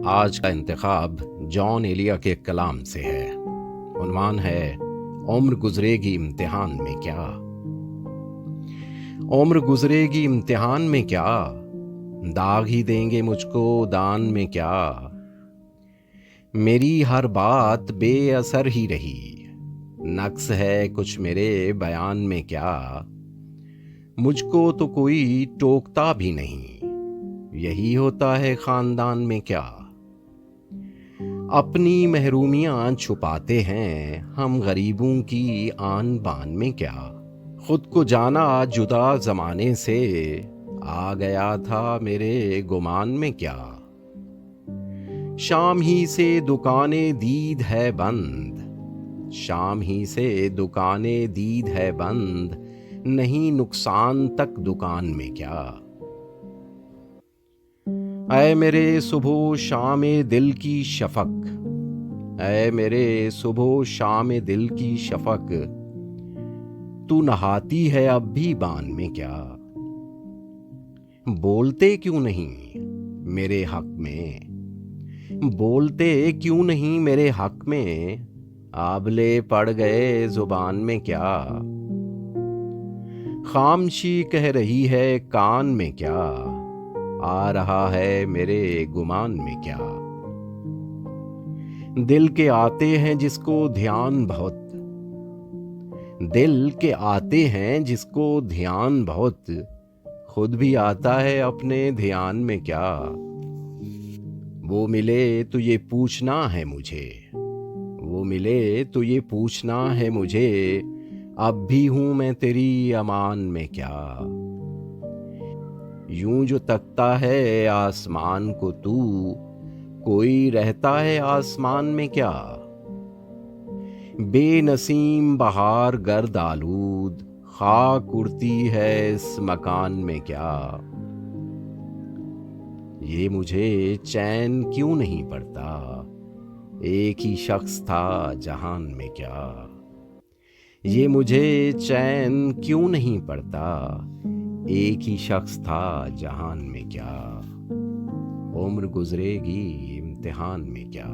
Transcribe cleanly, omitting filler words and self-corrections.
आज का इंतखाब जॉन एलिया के कलाम से है। उन्वान है, उम्र गुजरेगी इम्तिहान में क्या। उम्र गुजरेगी इम्तिहान में क्या, दाग ही देंगे मुझको दान में क्या। मेरी हर बात बेअसर ही रही, नक्स है कुछ मेरे बयान में क्या। मुझको तो कोई टोकता भी नहीं, यही होता है खानदान में क्या। अपनी महरूमियां छुपाते हैं हम गरीबों की आन बान में क्या। खुद को जाना जुदा जमाने से, आ गया था मेरे गुमान में क्या। शाम ही से दुकानें दीद है बंद, शाम ही से दुकानें दीद है बंद, नहीं नुकसान तक दुकान में क्या। ऐ मेरे सुबह शाम दिल की शफक, ऐ मेरे सुबह शाम दिल की शफक, तू नहाती है अब भी बान में क्या। बोलते क्यों नहीं मेरे हक में, बोलते क्यों नहीं मेरे हक में, आबले पड़ गए जुबान में क्या। खामशी कह रही है कान में क्या, आ रहा है मेरे गुमान में क्या। दिल के आते हैं जिसको ध्यान बहुत, दिल के आते हैं जिसको ध्यान बहुत, खुद भी आता है अपने ध्यान में क्या। वो मिले तो ये पूछना है मुझे, वो मिले तो ये पूछना है मुझे, अब भी हूं मैं तेरी अमान में क्या। यूं जो तकता है आसमान को तू, कोई रहता है आसमान में क्या। बेनसीम बहार गर्द आलूद, खाक उड़ती है इस मकान में क्या। ये मुझे चैन क्यों नहीं पड़ता, एक ही शख्स था जहान में क्या। ये मुझे चैन क्यों नहीं पड़ता, एक ही शख्स था जहान में क्या। उम्र गुजरेगी इम्तिहान में क्या।